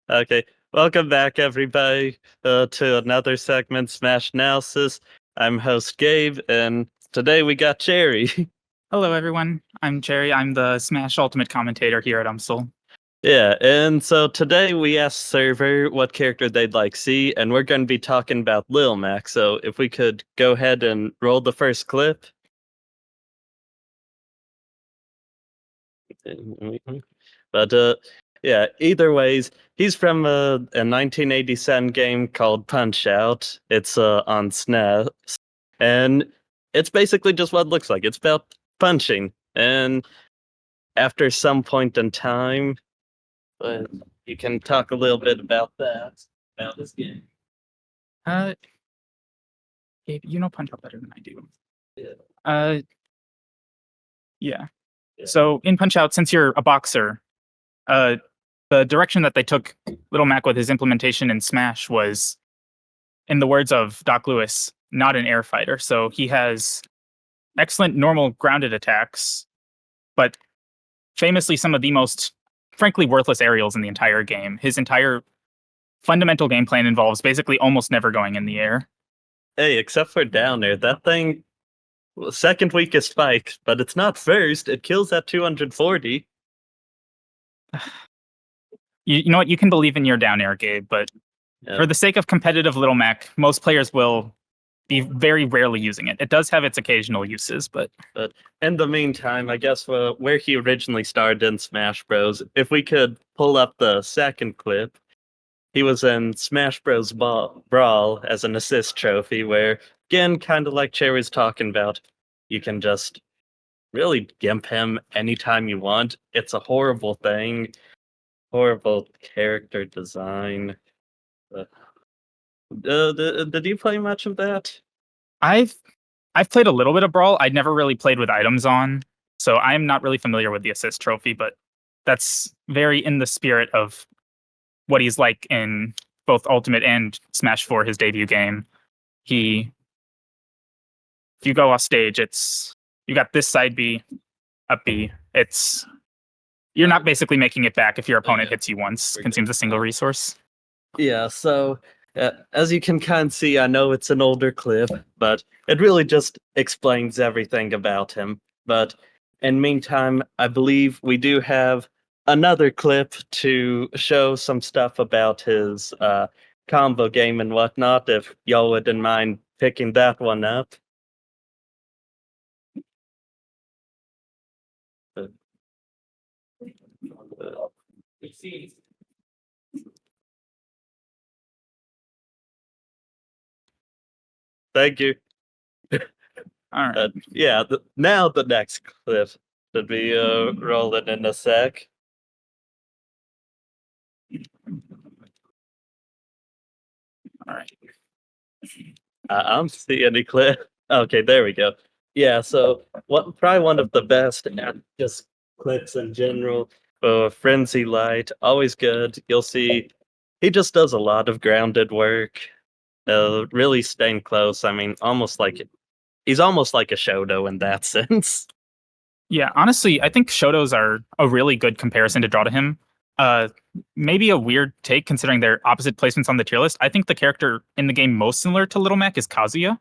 Okay, welcome back, everybody, to another segment, Smash Analysis. I'm host Gabe, and today we got Cherry. Hello, everyone. I'm Jerry. I'm the Smash Ultimate commentator here at UMSL. Yeah, and so today we asked server what character they'd like see, and we're going to be talking about Lil Mac. So if we could go ahead and roll the first clip. But yeah, either ways, he's from a 1987 game called Punch Out. It's on SNES, and it's basically just what it looks like. It's about punching, and after some point in time, uh, you can talk a little bit about this game. Uh, Gabe, you know Punch Out better than I do. Yeah. Uh, yeah. So in Punch Out, since you're a boxer, the direction that they took Little Mac with his implementation in Smash was, in the words of Doc Lewis, not an air fighter. So he has excellent normal grounded attacks, but famously some of the most, frankly, worthless aerials in the entire game. His entire fundamental game plan involves basically almost never going in the air. Hey, except for down there, that thing, second weakest spike, but it's not first. It kills at 240. You know what? You can believe in your down air, Gabe, but for the sake of competitive Little Mac, most players will be very rarely using it. It does have its occasional uses, but in the meantime, I guess where he originally started in Smash Bros. If we could pull up the second clip, he was in Smash Bros. Brawl as an assist trophy, where again, kind of like Cherry's talking about, you can just really gimp him anytime you want. It's a horrible thing, horrible character design. Did you play much of that? I've played a little bit of Brawl. I'd never really played with items on, so I'm not really familiar with the assist trophy, but that's very in the spirit of what he's like in both Ultimate and Smash 4, his debut game. If you go off stage, you got this side B, up B. You're not basically making it back if your opponent hits you once, consumes a single resource. Yeah, so as you can kind of see, I know it's an older clip, but it really just explains everything about him. But in meantime, I believe we do have another clip to show some stuff about his combo game and whatnot, if y'all wouldn't mind picking that one up. Uh, Thank you. All right. Yeah, now the next clip should be rolling in a sec. All right. I'm seeing a clip. Okay, there we go. Yeah, so probably one of the best just clips in general. Frenzy Light, always good. You'll see he just does a lot of grounded work. Really staying close. I mean, he's almost like a Shoto in that sense. Yeah, honestly, I think Shotos are a really good comparison to draw to him. Maybe a weird take considering their opposite placements on the tier list. I think the character in the game most similar to Little Mac is Kazuya.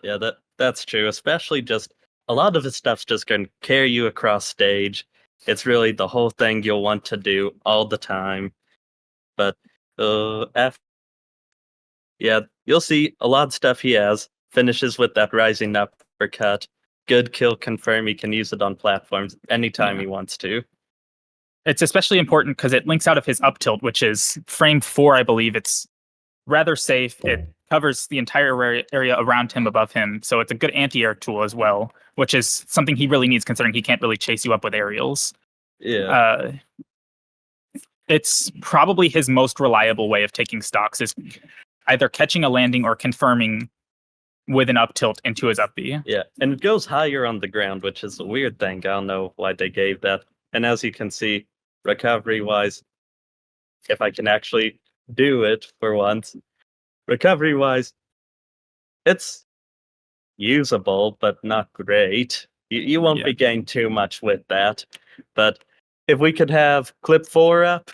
Yeah, that's true. Especially just a lot of his stuff's just going to carry you across stage. It's really the whole thing you'll want to do all the time. But after, yeah, you'll see a lot of stuff he has finishes with that rising uppercut. Good kill confirm. He can use it on platforms anytime he wants to. It's especially important because it links out of his up tilt, which is frame 4, I believe. It's rather safe. It covers the entire area around him, above him. So it's a good anti-air tool as well, which is something he really needs considering he can't really chase you up with aerials. Yeah. It's probably his most reliable way of taking stocks, is either catching a landing or confirming with an up tilt into his up B. Yeah, and it goes higher on the ground, which is a weird thing. I don't know why they gave that. And as you can see, recovery-wise, if I can actually do it for once, recovery-wise, it's usable, but not great. You won't be getting too much with that. But if we could have clip 4 up.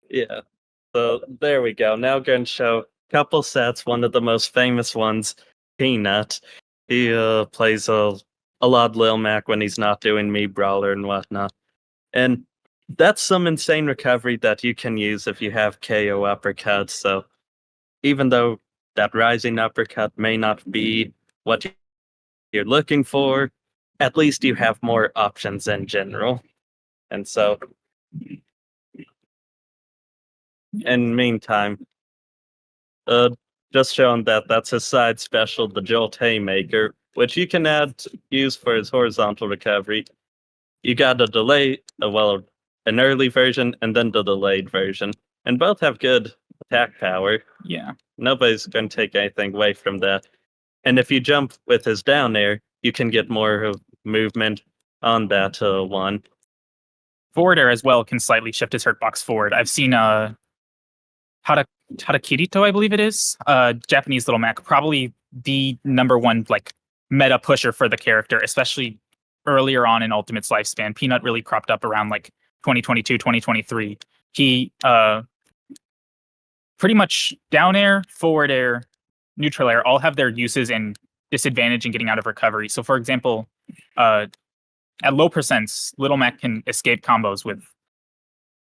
Yeah. So there we go. Now going to show a couple sets. One of the most famous ones, Peanut. He plays a lot Lil Mac when he's not doing me brawler and whatnot. And that's some insane recovery that you can use if you have KO uppercuts. So even though that rising uppercut may not be what you're looking for, at least you have more options in general. And so, in meantime, uh, just showing that that's his side special, the Jolt Haymaker, which you can use for his horizontal recovery. You got a delay, an early version and then the delayed version, and both have good attack power. Yeah. Nobody's going to take anything away from that. And if you jump with his down air, you can get more of movement on that one. Forward air as well can slightly shift his hurt box forward. I've seen Kirito, I believe it is, Japanese Little Mac, probably the number one like meta pusher for the character, especially earlier on in Ultimate's lifespan. Peanut really cropped up around like 2022, 2023. He pretty much down air, forward air, neutral air all have their uses and disadvantage in getting out of recovery. So for example, at low percents, Little Mac can escape combos with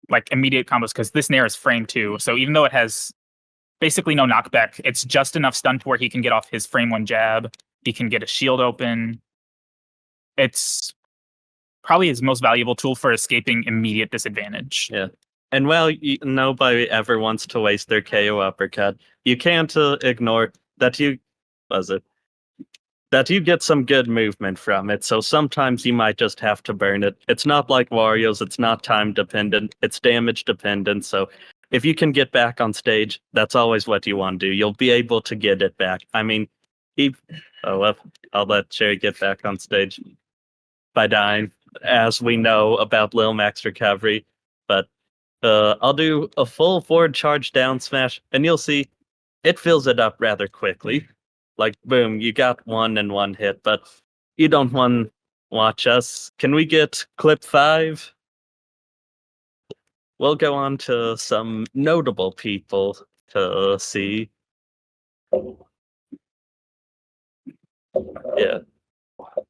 like immediate combos because this Nair is frame 2. So even though it has basically no knockback, it's just enough stun to where he can get off his frame 1 jab. He can get a shield open. It's probably his most valuable tool for escaping immediate disadvantage. Yeah. And while nobody ever wants to waste their KO uppercut, you can't ignore that that you get some good movement from it. So sometimes you might just have to burn it. It's not like Wario's, it's not time dependent, it's damage dependent. So if you can get back on stage, that's always what you want to do. You'll be able to get it back. I mean, I'll let Sherry get back on stage by dying, as we know about Lil Mac's recovery. But I'll do a full forward charge down smash, and you'll see it fills it up rather quickly. Like, boom, you got 1 in 1 hit, but you don't want to watch us. Can we get clip 5? We'll go on to some notable people to see. Yeah.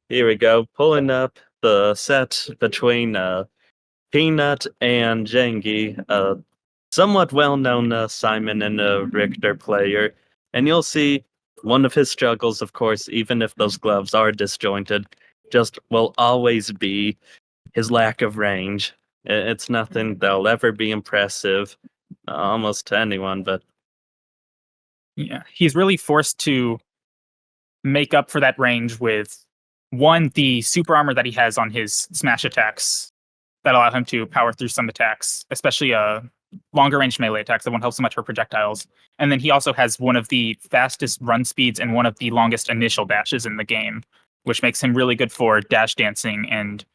Here we go. Pulling up the set between Peanut and Jengi, a somewhat well-known Simon and Richter player. And you'll see one of his struggles, of course, even if those gloves are disjointed, just will always be his lack of range. It's nothing that'll ever be impressive almost to anyone, but Yeah, he's really forced to make up for that range with one, the super armor that he has on his smash attacks that allow him to power through some attacks, especially longer range melee attacks that won't help so much for projectiles. And then he also has one of the fastest run speeds and one of the longest initial dashes in the game, which makes him really good for dash dancing and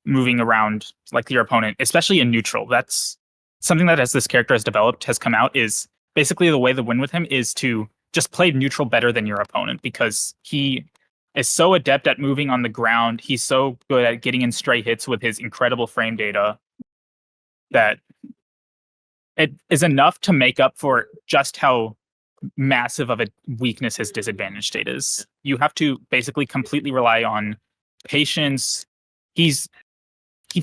moving around like your opponent, especially in neutral. That's something that as this character has developed has come out is basically the way to win with him is to just play neutral better than your opponent because he is so adept at moving on the ground. He's so good at getting in stray hits with his incredible frame data that it is enough to make up for just how massive of a weakness his disadvantage state is. You have to basically completely rely on patience. He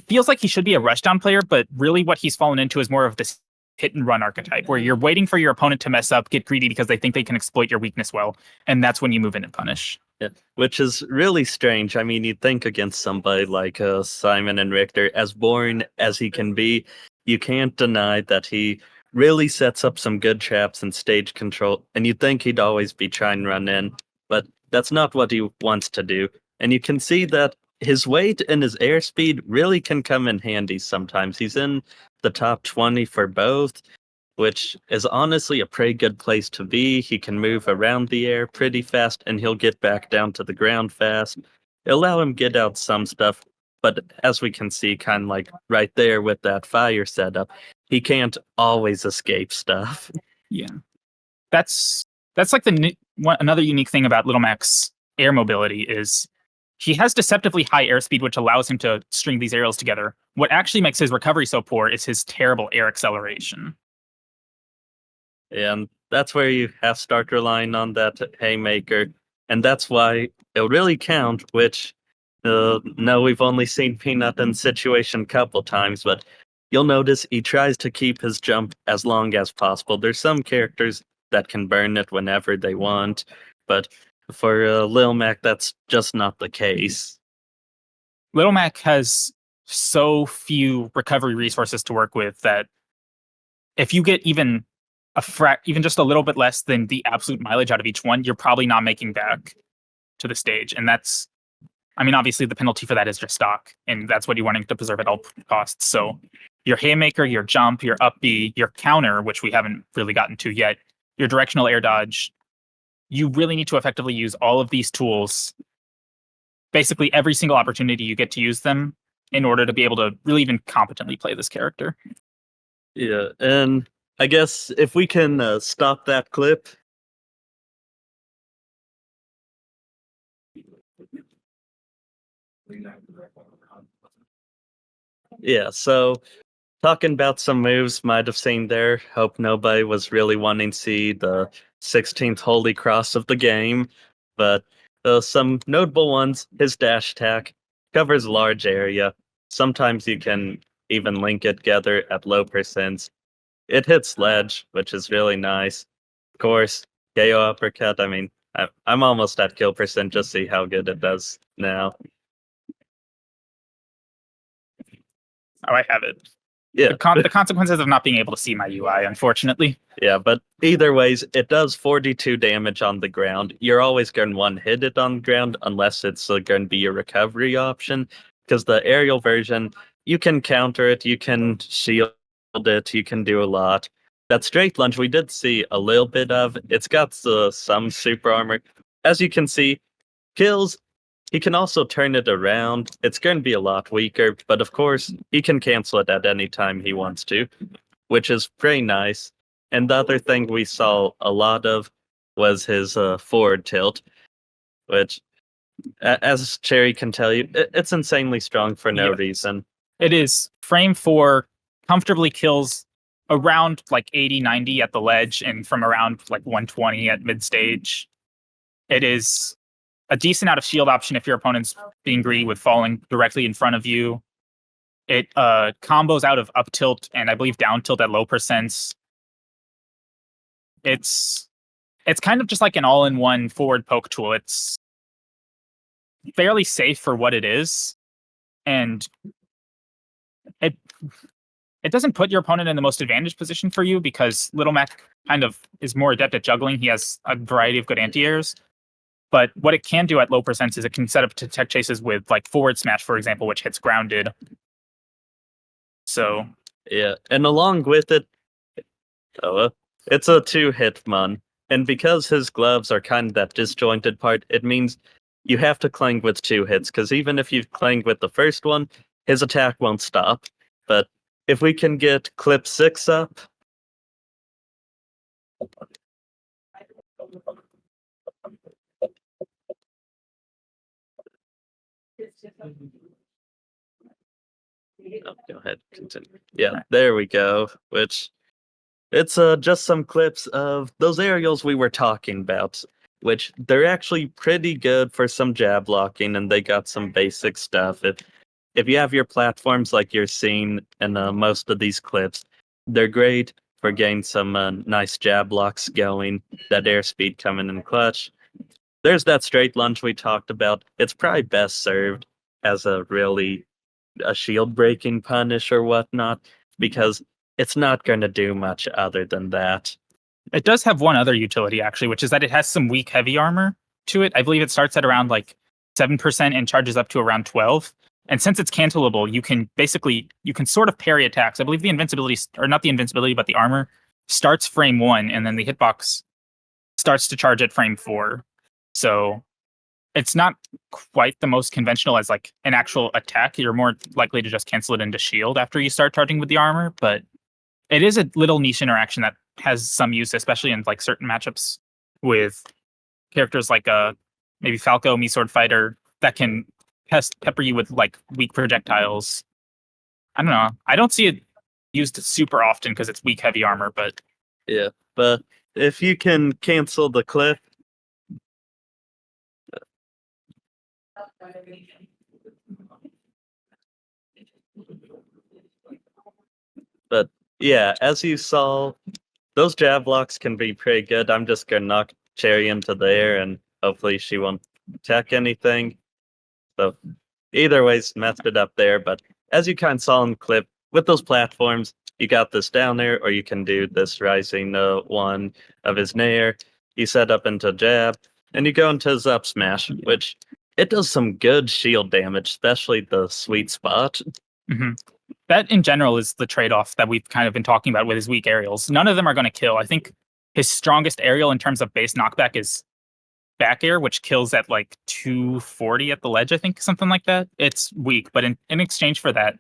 feels like he should be a rushdown player, but really what he's fallen into is more of this hit and run archetype where you're waiting for your opponent to mess up, get greedy because they think they can exploit your weakness well, and that's when you move in and punish. Yeah, which is really strange. I mean, you'd think against somebody like Simon and Richter, as boring as he can be, you can't deny that he really sets up some good traps and stage control, and you'd think he'd always be trying to run in, but that's not what he wants to do. And you can see that his weight and his airspeed really can come in handy sometimes. He's in the top 20 for both, which is honestly a pretty good place to be. He can move around the air pretty fast, and he'll get back down to the ground fast. It'll allow him get out some stuff, but as we can see, kind of like right there with that fire setup, he can't always escape stuff. Yeah, that's like another unique thing about Little Mac's air mobility is he has deceptively high airspeed, which allows him to string these aerials together. What actually makes his recovery so poor is his terrible air acceleration. And that's where you have to start relying on that haymaker. And that's why it'll really count, which, no, we've only seen Peanut in situation a couple times, but you'll notice he tries to keep his jump as long as possible. There's some characters that can burn it whenever they want, but for Lil Mac, that's just not the case. Little Mac has so few recovery resources to work with that if you get even even just a little bit less than the absolute mileage out of each one, you're probably not making back to the stage. And that's, I mean, obviously the penalty for that is your stock, and that's what you're wanting to preserve at all costs. So your haymaker, your jump, your up B, your counter, which we haven't really gotten to yet, your directional air dodge, you really need to effectively use all of these tools, basically every single opportunity you get to use them, in order to be able to really even competently play this character. Yeah, and I guess if we can stop that clip. Yeah, so talking about some moves might have seen there. Hope nobody was really wanting to see the 16th Holy Cross of the game. But some notable ones, his dash attack covers a large area. Sometimes you can even link it together at low percents. It hits ledge, which is really nice. Of course, KO uppercut. I mean, I'm almost at kill percent. Just see how good it does now. Oh, I have it. Yeah. The consequences of not being able to see my UI, unfortunately. Yeah, but either ways, it does 42 damage on the ground. You're always going to one-hit it on the ground unless it's going to be a recovery option. Because the aerial version, you can counter it, you can shield it, you can do a lot. That straight lunge we did see a little bit of. It's got some super armor. As you can see, kills. He can also turn it around. It's going to be a lot weaker, but of course, he can cancel it at any time he wants to, which is pretty nice. And the other thing we saw a lot of was his forward tilt, which, as Cherry can tell you, it's insanely strong for no reason. It is. Frame 4 comfortably kills around like 80, 90 at the ledge, and from around like 120 at mid stage. It is a decent out of shield option if your opponent's being greedy with falling directly in front of you. It combos out of up tilt and I believe down tilt at low percents. It's kind of just like an all-in-one forward poke tool. It's fairly safe for what it is, and it doesn't put your opponent in the most advantaged position for you because Little Mac kind of is more adept at juggling. He has a variety of good anti-airs. But what it can do at low percents is it can set up to tech chases with like forward smash, for example, which hits grounded. So yeah, and along with it, it's a 2-hit mon. And because his gloves are kind of that disjointed part, it means you have to clang with 2 hits, because even if you clang with the first one, his attack won't stop. But if we can get clip 6 up. Oh, go ahead, continue. Yeah, there we go. Which it's just some clips of those aerials we were talking about, which they're actually pretty good for some jab blocking, and they got some basic stuff. If you have your platforms like you're seeing in most of these clips, they're great for getting some nice jab blocks going, that airspeed coming in clutch. There's that straight lunge we talked about. It's probably best served as a shield breaking punish or whatnot, because it's not going to do much other than that. it does have one other utility actually, which is that it has some weak heavy armor to it. I believe it starts at around like 7% and charges up to around 12. And since it's cancelable, you can sort of parry attacks. I believe the invincibility, or not the invincibility, but the armor starts frame 1, and then the hitbox starts to charge at frame 4. So it's not quite the most conventional as like an actual attack. You're more likely to just cancel it into shield after you start charging with the armor, but it is a little niche interaction that has some use, especially in like certain matchups with characters like maybe Falco, Me Sword Fighter, that can pepper you with like weak projectiles. I don't know. I don't see it used super often because it's weak heavy armor, but Yeah, but if you can cancel the clip, but yeah, as you saw, those jab blocks can be pretty good. I'm just gonna knock Cherry into the air and hopefully she won't tech anything. So either ways, messed it up there. But as you kind of saw in the clip, with those platforms, you got this down there, or you can do this rising one of his nair. You set up into jab, and you go into his up smash, which it does some good shield damage, especially the sweet spot. mhm. That in general is the trade-off that we've kind of been talking about with his weak aerials. None of them are going to kill. I think his strongest aerial in terms of base knockback is back air, which kills at like 240 at the ledge, I think, something like that. It's weak, but in exchange for that,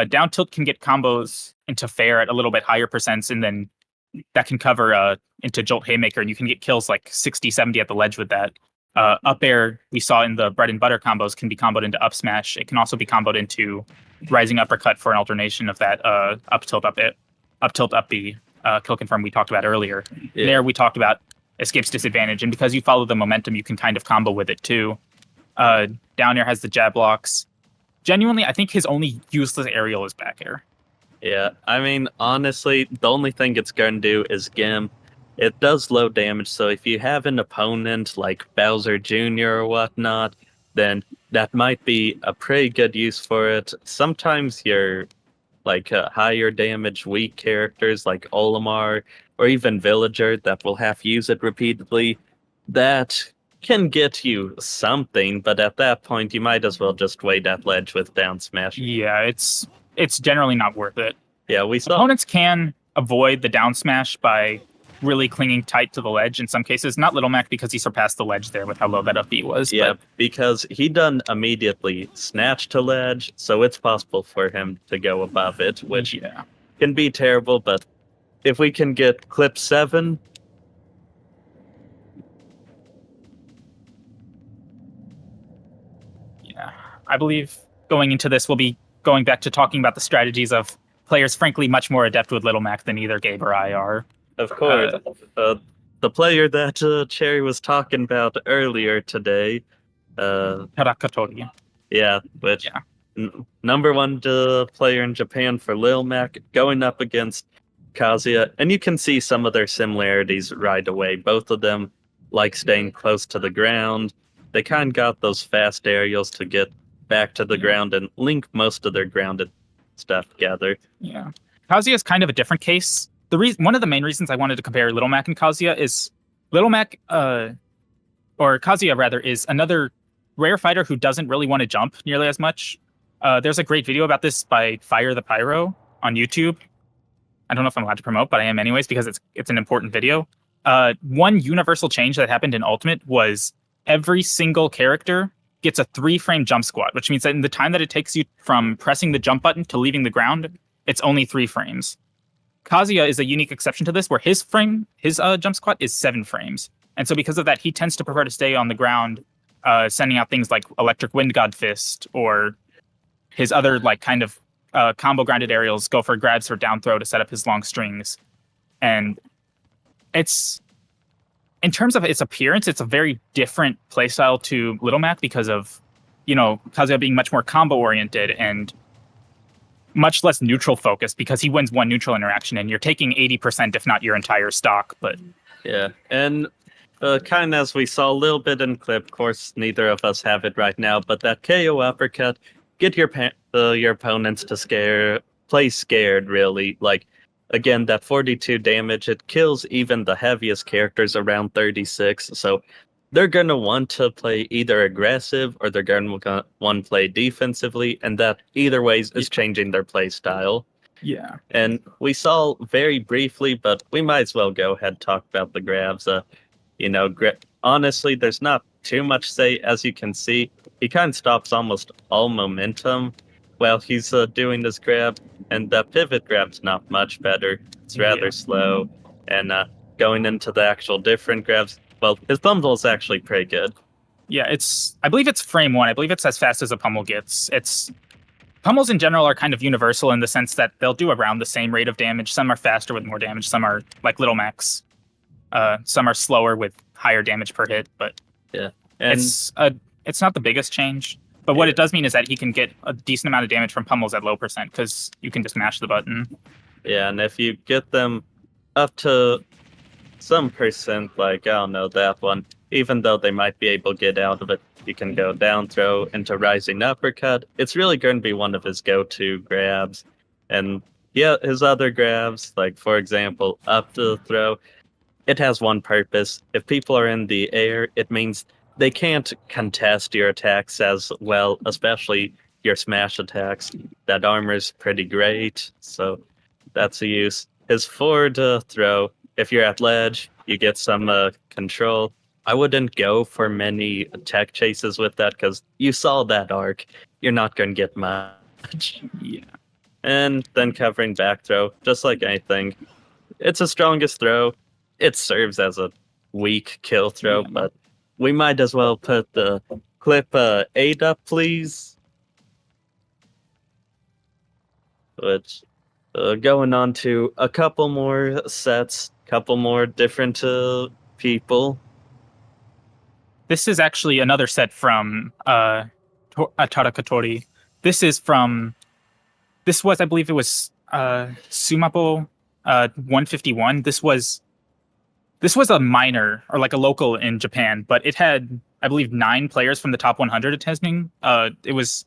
down tilt can get combos into fair at a little bit higher percents, and then that can cover into Jolt Haymaker, and you can get kills like 60, 70 at the ledge with that. Up air, we saw in the bread and butter combos, can be comboed into up smash. It can also be comboed into rising uppercut for an alternation of that up tilt up B kill confirm we talked about earlier. Yeah. There we talked about escapes disadvantage, and because you follow the momentum, you can kind of combo with it too. Down air has the jab blocks. Genuinely, I think his only useless aerial is back air. Yeah, I mean, honestly, the only thing it's going to do is Gim. It does low damage, so if you have an opponent like Bowser Jr. or whatnot, then that might be a pretty good use for it. Sometimes your like higher damage weak characters like Olimar or even Villager that will have to use it repeatedly, that can get you something, but at that point you might as well just wait at ledge with down smash. Yeah, it's generally not worth it. Yeah, we saw Opponents can avoid the down smash by really clinging tight to the ledge in some cases. Not Little Mac because he surpassed the ledge there with how low that up B was. Yeah, but because he done immediately snatch to ledge, so it's possible for him to go above it, which yeah. can be terrible, but if we can get clip 7, Yeah. I believe going into this, we'll be going back to talking about the strategies of players, frankly, much more adept with Little Mac than either Gabe or I are. of course, the player that Cherry was talking about earlier today, Harakatori. yeah, which Yeah. number one player in Japan for Lil Mac, going up against Kazuya, and you can see some of their similarities right away. Both of them like staying close to the ground. They kind of got those fast aerials to get back to the ground and link most of their grounded stuff together. Yeah. Kazuya is kind of a different case. One of the main reasons I wanted to compare Little Mac and Kazuya is Little Mac, or Kazuya rather, is another rare fighter who doesn't really want to jump nearly as much. There's a great video about this by Fire the Pyro on YouTube. I don't know if I'm allowed to promote, but I am anyways because it's an important video. One universal change that happened in Ultimate was every single character gets a 3-frame jump squat, which means that in the time that it takes you from pressing the jump button to leaving the ground, it's only 3 frames. Kazuya is a unique exception to this, where his jump squat is 7 frames. And so because of that, he tends to prefer to stay on the ground, sending out things like Electric Wind God Fist, or his other like kind of combo grounded aerials go for grabs for down throw to set up his long strings. And it's, in terms of its appearance, it's a very different playstyle to Little Mac because of, Kazuya being much more combo oriented and much less neutral focused, because he wins one neutral interaction and you're taking 80%, if not your entire stock. But yeah, and kind of as we saw a little bit in clip, of course, neither of us have it right now, but that KO uppercut, get your opponents to play scared, really. Like, again, that 42 damage, it kills even the heaviest characters around 36, so they're going to want to play either aggressive or they're going to want to play defensively, and that either ways is changing their play style. yeah. And we saw very briefly, but we might as well go ahead and talk about the grabs. Honestly, there's not too much to say. As you can see, he kind of stops almost all momentum while he's doing this grab, and the pivot grab's not much better. It's rather slow, and going into the actual different grabs, well, his bumble is actually pretty good. Yeah, I believe it's frame 1. I believe it's as fast as a pummel gets. Pummels in general are kind of universal in the sense that they'll do around the same rate of damage. Some are faster with more damage. Some are like Little Max. Some are slower with higher damage per hit. But Yeah, and it's not the biggest change. But what it does mean is that he can get a decent amount of damage from pummels at low percent because you can just mash the button. yeah, and if you get them up to some percent, like I don't know that one, even though they might be able to get out of it, you can go down throw into rising uppercut. It's really going to be one of his go-to grabs, and yeah, his other grabs, like for example, up to throw. It has one purpose. If people are in the air, it means they can't contest your attacks as well, especially your smash attacks. That armor is pretty great, so that's a use. His forward throw, if you're at ledge, you get some control. I wouldn't go for many tech chases with that because you saw that arc. You're not going to get much. Yeah. And then covering back throw, just like anything. It's the strongest throw. It serves as a weak kill throw, but we might as well put the clip 8 up, please. Which, going on to a couple more sets, couple more different people. This is actually another set from Tarakatori. This was, I believe it was Sumapo 151. This was a minor or like a local in Japan, but it had, I believe, 9 players from the top 100 attending. It was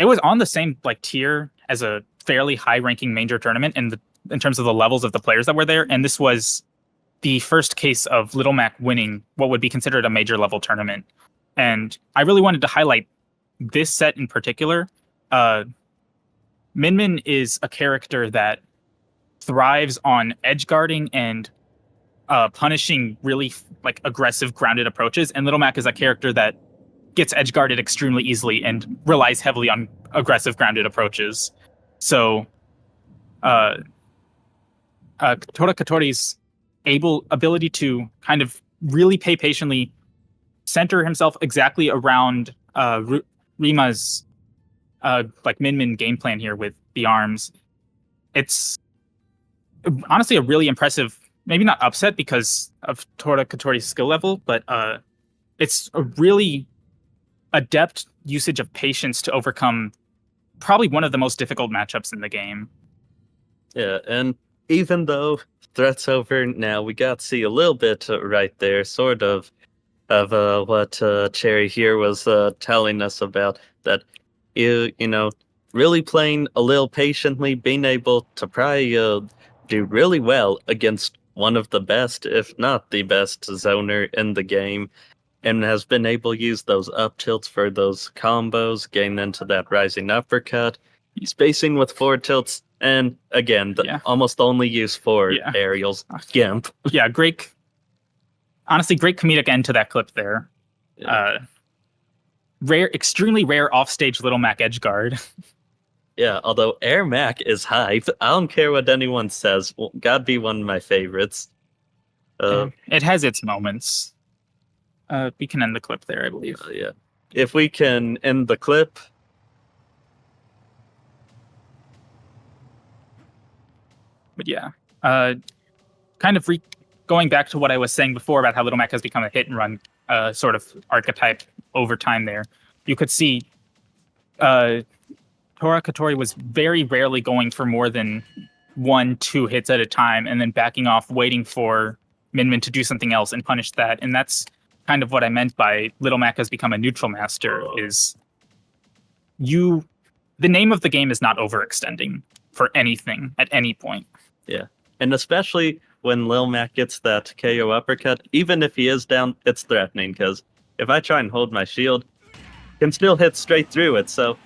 on the same like tier as a fairly high-ranking major tournament in terms of the levels of the players that were there, and this was the first case of Little Mac winning what would be considered a major level tournament. And I really wanted to highlight this set in particular. Min Min is a character that thrives on edge guarding and punishing really like aggressive grounded approaches, and Little Mac is a character that gets edge guarded extremely easily and relies heavily on aggressive grounded approaches. So Tora Katori's ability to kind of really pay patiently, center himself exactly around Rima's like Min Min game plan here with the arms. It's honestly a really impressive, maybe not upset because of Tora Katori's skill level, but it's a really adept usage of patience to overcome probably one of the most difficult matchups in the game. Yeah, and even though threat's over now, we got to see a little bit right there, sort of what Cherry here was telling us about, that you know, really playing a little patiently, being able to probably do really well against one of the best, if not the best, zoner in the game, and has been able to use those up tilts for those combos, getting into that rising uppercut, spacing with forward tilts, and again, almost only use for aerials. Gimp. Yeah, honestly, great comedic end to that clip there. Yeah. Extremely rare offstage Little Mac edge guard. Yeah, although Air Mac is hype. I don't care what anyone says. Well, gotta be one of my favorites. It has its moments. We can end the clip there, I believe. Yeah. If we can end the clip. But yeah. Kind of going back to what I was saying before about how Little Mac has become a hit and run sort of archetype over time there. You could see Tora Katori was very rarely going for more than 1-2 hits at a time and then backing off, waiting for Min Min to do something else and punish that. And that's kind of what I meant by Little Mac has become a neutral master, is the name of the game is not overextending for anything at any point. Yeah. And especially when Lil Mac gets that KO uppercut, even if he is down, it's threatening, because if I try and hold my shield, I can still hit straight through it. So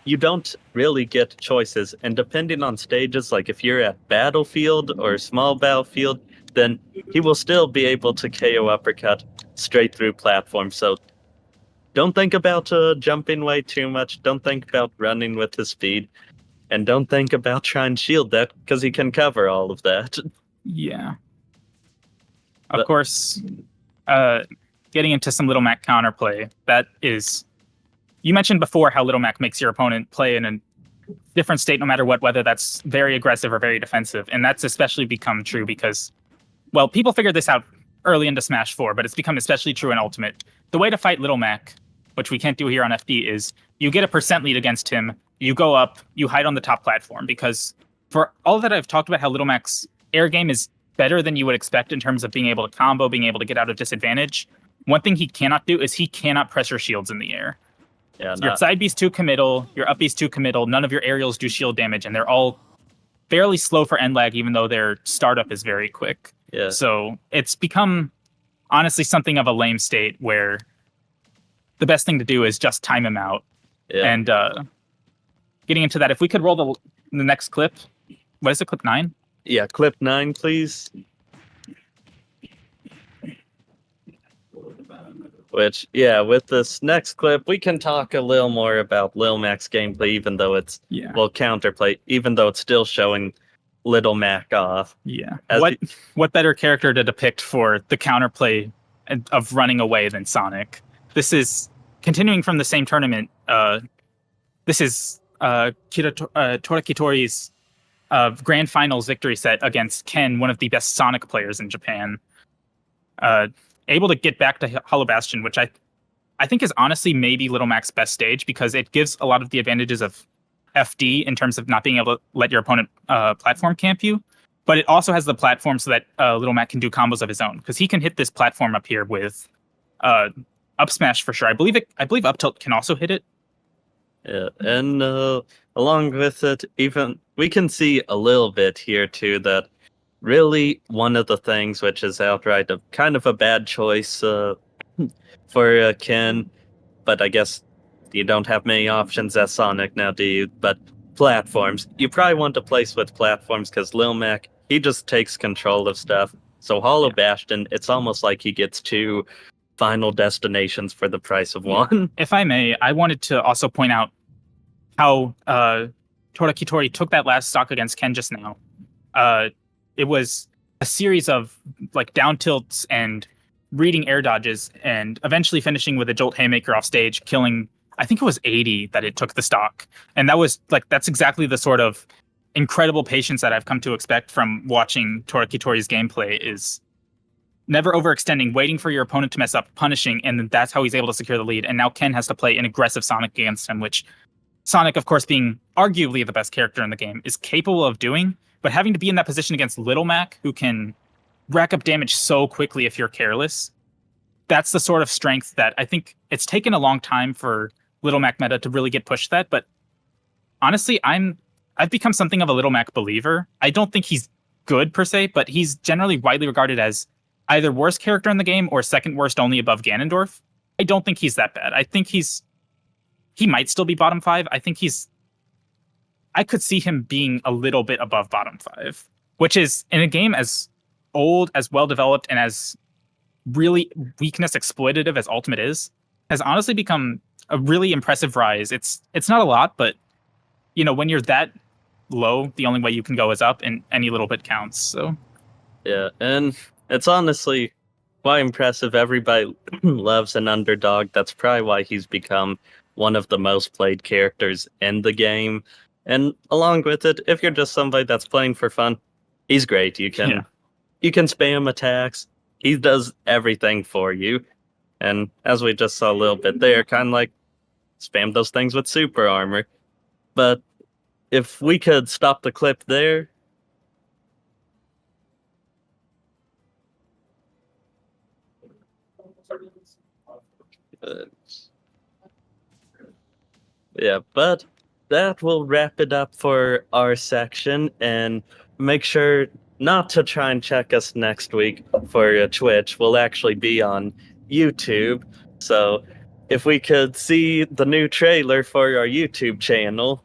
you don't really get choices. And depending on stages, like if you're at Battlefield or Small Battlefield, then he will still be able to KO uppercut straight through platforms. So don't think about jumping way too much. Don't think about running with his speed. And don't think about trying to shield that, because he can cover all of that. Yeah. Of course, getting into some Little Mac counterplay. That is, you mentioned before how Little Mac makes your opponent play in a different state no matter what, whether that's very aggressive or very defensive. And that's especially become true because, well, people figured this out early into Smash 4, but it's become especially true in Ultimate. The way to fight Little Mac, which we can't do here on FD, is you get a percent lead against him, you go up, you hide on the top platform, because for all that I've talked about how Little Mac's air game is better than you would expect in terms of being able to combo, being able to get out of disadvantage, one thing he cannot do is he cannot pressure shields in the air. Yeah, Your side B's too committal, your up B's too committal, none of your aerials do shield damage, and they're all fairly slow for end lag, even though their startup is very quick. Yeah. So it's become, honestly, something of a lame state where the best thing to do is just time him out. Yeah. And getting into that, if we could roll the next clip. What is it, clip 9? Yeah, clip 9, please. Which, yeah, with this next clip, we can talk a little more about Lil Mac's gameplay, even though it's, well, counterplay, even though it's still showing Little Mac off. Yeah. What better character to depict for the counterplay of running away than Sonic? This is, continuing from the same tournament, this is Torakitori's grand finals victory set against Ken, one of the best Sonic players in Japan. Able to get back to Hollow Bastion, which I think is honestly maybe Little Mac's best stage because it gives a lot of the advantages of FD in terms of not being able to let your opponent platform camp you, but it also has the platform so that Little Mac can do combos of his own because he can hit this platform up here with up smash for sure. I believe up tilt can also hit it. Yeah, and along with it, even we can see a little bit here too that really one of the things which is outright kind of a bad choice for Ken, but I guess you don't have many options as Sonic now, do you? But platforms. You probably want to place with platforms because Lil Mac, he just takes control of stuff. So Hollow Bastion, it's almost like he gets two final destinations for the price of one. If I may, I wanted to also point out how Torakitori took that last stock against Ken just now. It was a series of like down tilts and reading air dodges and eventually finishing with a Jolt Haymaker off stage, killing, I think it was 80 that it took the stock. And that was like, that's exactly the sort of incredible patience that I've come to expect from watching Torakitori's gameplay is never overextending, waiting for your opponent to mess up, punishing, and then that's how he's able to secure the lead. And now Ken has to play an aggressive Sonic against him, which Sonic, of course, being arguably the best character in the game, is capable of doing. But having to be in that position against Little Mac, who can rack up damage so quickly if you're careless, that's the sort of strength that I think it's taken a long time for Little Mac meta to really get pushed that. But honestly, I've become something of a Little Mac believer. I don't think he's good per se, but he's generally widely regarded as either worst character in the game or second worst only above Ganondorf. I don't think he's that bad. I think he might still be bottom 5. I could see him being a little bit above bottom 5, which is in a game as old, as well developed, and as really weakness exploitative as Ultimate is, has honestly become a really impressive rise. It's not a lot, but you know, when you're that low, the only way you can go is up, and any little bit counts. So yeah, and it's honestly quite impressive. Everybody loves an underdog. That's probably why he's become one of the most played characters in the game. And along with it, if you're just somebody that's playing for fun, he's great. You can spam attacks. He does everything for you. And as we just saw a little bit there, kind of like spam those things with super armor. But if we could stop the clip there. Yeah, but that will wrap it up for our section, and make sure not to try and check us next week for Twitch. We'll actually be on YouTube, so if we could see the new trailer for our YouTube channel,